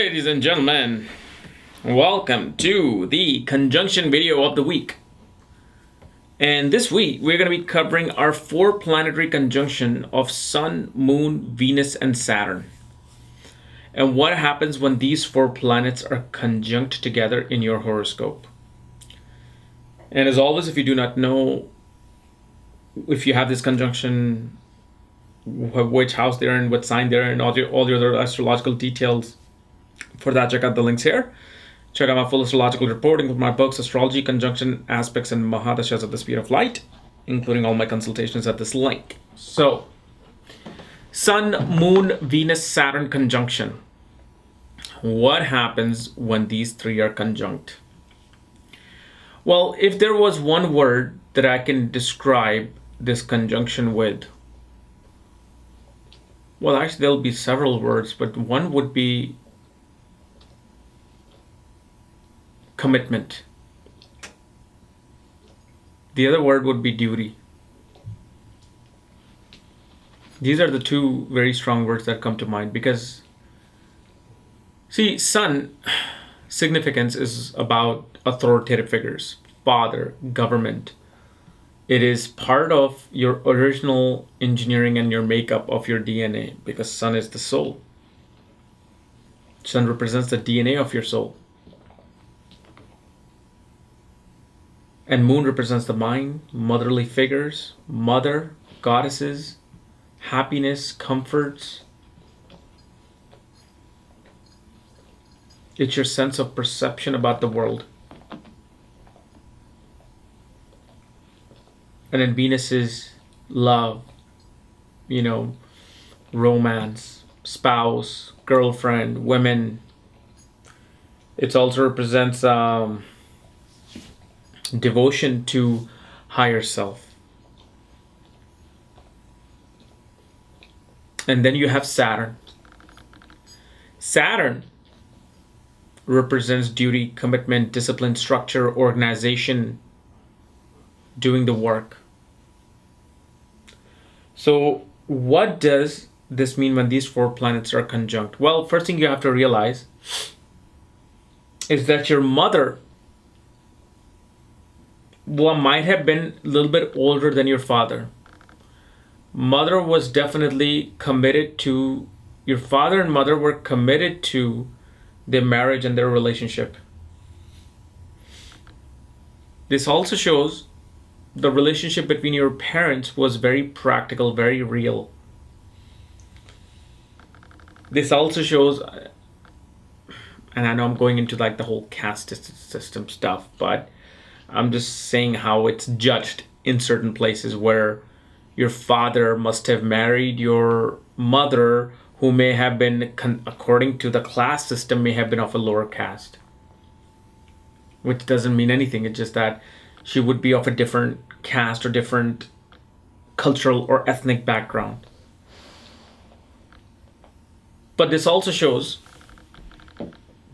Ladies and gentlemen, welcome to the conjunction video of the week. And this week, we're going to be covering our 4 planetary conjunction of Sun, Moon, Venus, and Saturn. And what happens when these 4 planets are conjunct together in your horoscope. And as always, if you do not know if you have this conjunction, which house they're in, what sign they're in, all the other astrological details, for that, check out the links here. Check out my full astrological report, including my books, Astrology, Conjunction, Aspects, and Mahadashas at the Speed of Light, including all my consultations at this link. So, Sun, Moon, Venus, Saturn conjunction. What happens when these 3 are conjunct? Well, if there was one word that I can describe this conjunction with, well, actually, there'll be several words, but one would be commitment. The other word would be duty. These are the 2 very strong words that come to mind because, see, Sun significance is about authoritative figures, father, government. It is part of your original engineering and your makeup of your DNA because Sun is the soul. Sun represents the DNA of your soul. And Moon represents the mind, motherly figures, mother, goddesses, happiness, comforts. It's your sense of perception about the world. And then Venus is love, romance, spouse, girlfriend, women. It also represents devotion to higher self. And then you have Saturn. Saturn represents duty, commitment, discipline, structure, organization, doing the work. So what does this mean when these 4 planets are conjunct? Well, first thing you have to realize is that your mother might have been a little bit older than your father. Mother was definitely committed to, your father and mother were committed to their marriage and their relationship. This also shows the relationship between your parents was very practical, very real. This also shows, and I know I'm going into like the whole caste system stuff, but I'm just saying how it's judged in certain places where your father must have married your mother, who may have been, according to the class system, may have been of a lower caste. Which doesn't mean anything. It's just that she would be of a different caste or different cultural or ethnic background. But this also shows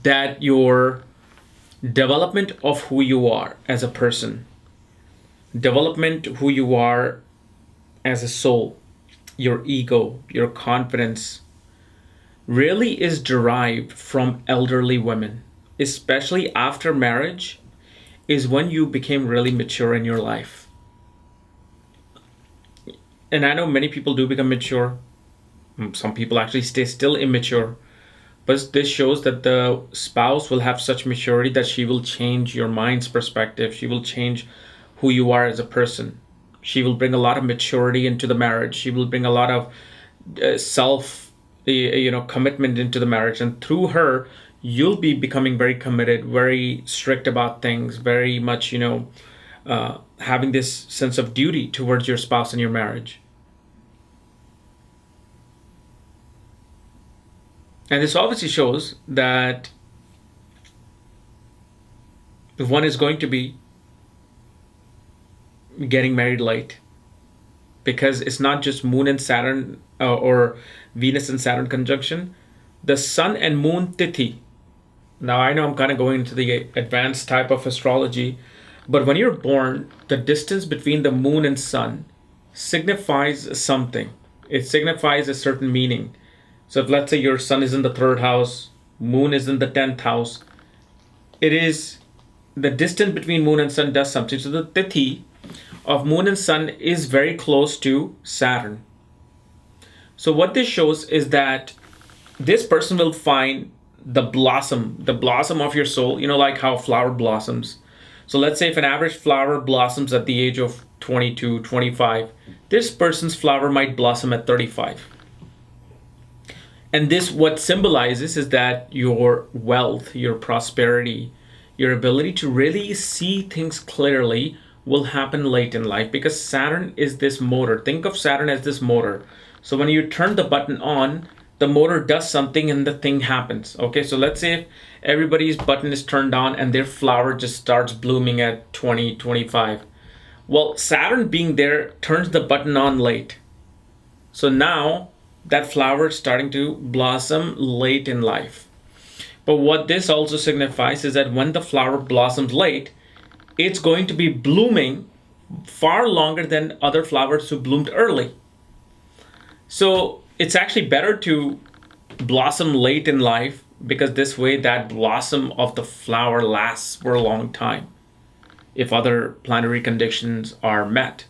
that your development of who you are as a person, development who you are as a soul, your ego, your confidence, really is derived from elderly women, especially after marriage, is when you became really mature in your life. And I know many people do become mature. Some people actually stay still immature. But this shows that the spouse will have such maturity that she will change your mind's perspective. She will change who you are as a person. She will bring a lot of maturity into the marriage. She will bring a lot of commitment into the marriage. And through her, you'll be becoming very committed, very strict about things, very much, having this sense of duty towards your spouse and your marriage. And this obviously shows that one is going to be getting married late, because it's not just Moon and Saturn or Venus and Saturn conjunction. The Sun and Moon Tithi. Now I know I'm kind of going into the advanced type of astrology, but when you're born, the distance between the Moon and Sun signifies something. It signifies a certain meaning. So if let's say your Sun is in the 3rd house Moon is in the 10th house. It is the distance between moon and sun does something. So the tithi of moon and sun is very close to Saturn. So what this shows is that this person will find the blossom of your soul, like how flower blossoms. So let's say if an average flower blossoms at the age of 22, 25, this person's flower might blossom at 35. And this, what symbolizes is that your wealth, your prosperity, your ability to really see things clearly will happen late in life, because Saturn is this motor. Think of Saturn as this motor. So when you turn the button on, the motor does something and the thing happens. Okay, so let's say if everybody's button is turned on and their flower just starts blooming at 20, 25. Well, Saturn being there turns the button on late. So now that flower is starting to blossom late in life. But what this also signifies is that when the flower blossoms late, it's going to be blooming far longer than other flowers who bloomed early. So it's actually better to blossom late in life, because this way that blossom of the flower lasts for a long time if other planetary conditions are met.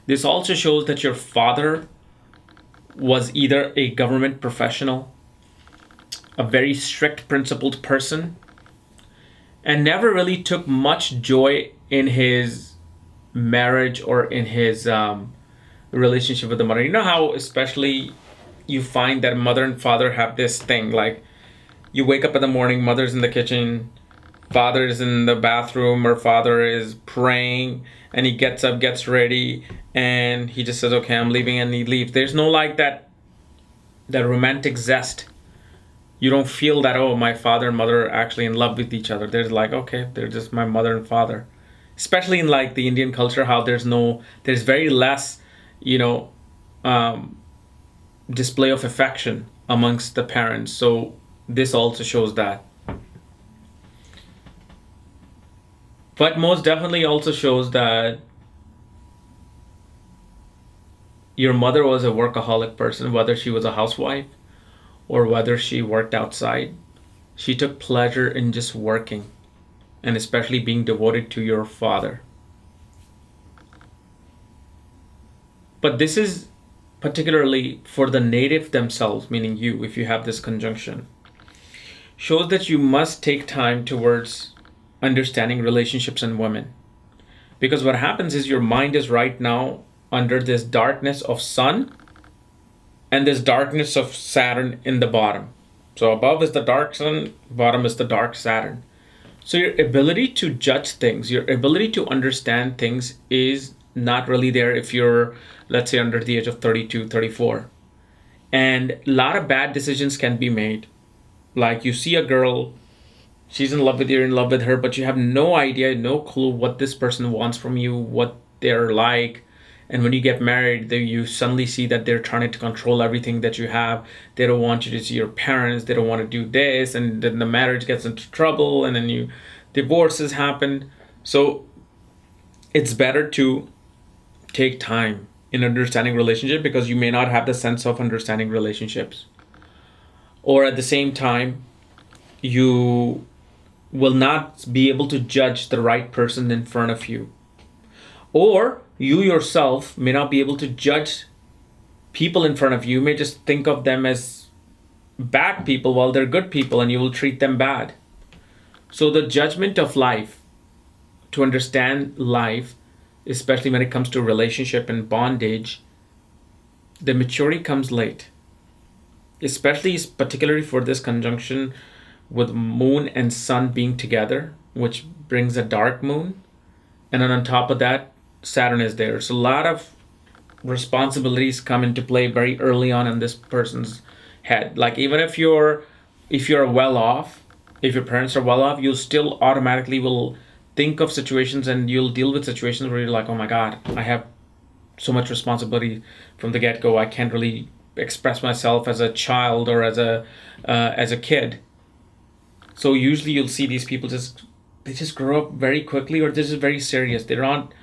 This also shows that your father was either a government professional, a very strict, principled person, and never really took much joy in his marriage or in his relationship with the mother. You know how especially you find that mother and father have this thing, like you wake up in the morning, mother's in the kitchen, father is in the bathroom, or father is praying, and he gets up, gets ready, and he just says, okay, I'm leaving, and he leaves. There's no like that romantic zest. You don't feel that, oh, my father and mother are actually in love with each other. There's like, okay, they're just my mother and father. Especially in like the Indian culture, how there's very less, display of affection amongst the parents. So this also shows that. But most definitely also shows that your mother was a workaholic person, whether she was a housewife or whether she worked outside. She took pleasure in just working, and especially being devoted to your father. But this is particularly for the native themselves, meaning you, if you have this conjunction, shows that you must take time towards understanding relationships and women. Because what happens is your mind is right now under this darkness of sun and this darkness of Saturn in the bottom. So above is the dark sun, bottom is the dark Saturn. So your ability to judge things, your ability to understand things is not really there if you're, let's say, under the age of 32, 34. And a lot of bad decisions can be made. Like you see a girl, she's in love with you, you're in love with her, but you have no idea, no clue what this person wants from you, what they're like. And when you get married, you suddenly see that they're trying to control everything that you have. They don't want you to see your parents. They don't want to do this. And then the marriage gets into trouble, and then divorces happen. So it's better to take time in understanding relationship, because you may not have the sense of understanding relationships. Or at the same time, you will not be able to judge the right person in front of you. Or you yourself may not be able to judge people in front of you. You may just think of them as bad people while they're good people, and you will treat them bad. So the judgment of life, to understand life, especially when it comes to relationship and bondage, the maturity comes late. Especially, particularly for this conjunction with moon and sun being together, which brings a dark moon. And then on top of that, Saturn is there. So a lot of responsibilities come into play very early on in this person's head. Like even if you're well off, if your parents are well off, you'll still automatically will think of situations, and you'll deal with situations where you're like, oh my God, I have so much responsibility from the get-go. I can't really express myself as a child or as a kid. So usually you'll see these people they just grow up very quickly, or they're just very serious. They're not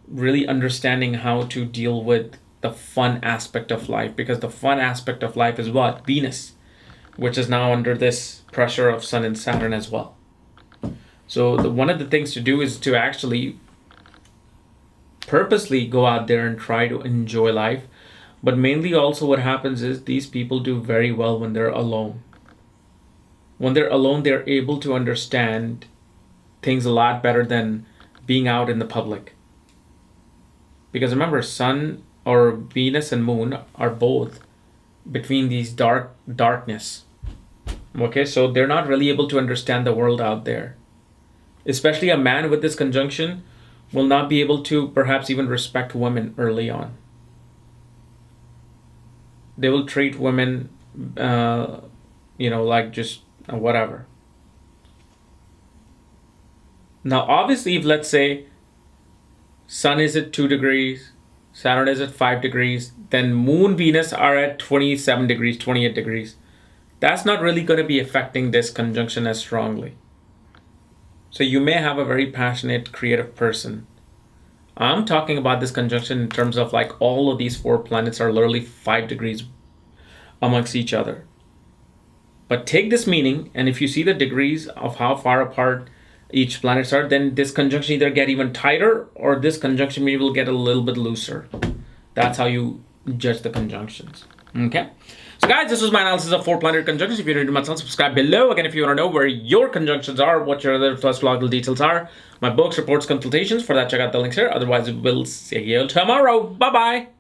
really understanding how to deal with the fun aspect of life, because the fun aspect of life is what? Venus. which is now under this pressure of Sun and Saturn as well. So one of the things to do is to actually purposely go out there and try to enjoy life. But mainly also what happens is these people do very well when they're alone. When they're alone, they're able to understand things a lot better than being out in the public. Because remember, Sun or Venus and Moon are both between these darkness. Okay, so they're not really able to understand the world out there. Especially a man with this conjunction will not be able to perhaps even respect women early on. They will treat women, like just whatever. Now, obviously, if let's say Sun is at 2 degrees, Saturn is at 5 degrees, then Moon, Venus are at 27 degrees, 28 degrees. That's not really going to be affecting this conjunction as strongly. So you may have a very passionate, creative person. I'm talking about this conjunction in terms of like all of these 4 planets are literally 5 degrees amongst each other. But take this meaning, and if you see the degrees of how far apart each planets are, then this conjunction either get even tighter or this conjunction maybe will get a little bit looser. That's how you judge the conjunctions. Okay? So guys, this was my analysis of 4 planetary conjunctions. If you're new to my channel, subscribe below. Again, if you want to know where your conjunctions are, what your other astrological details are, my books, reports, consultations, for that check out the links here. Otherwise, we'll see you tomorrow. Bye-bye.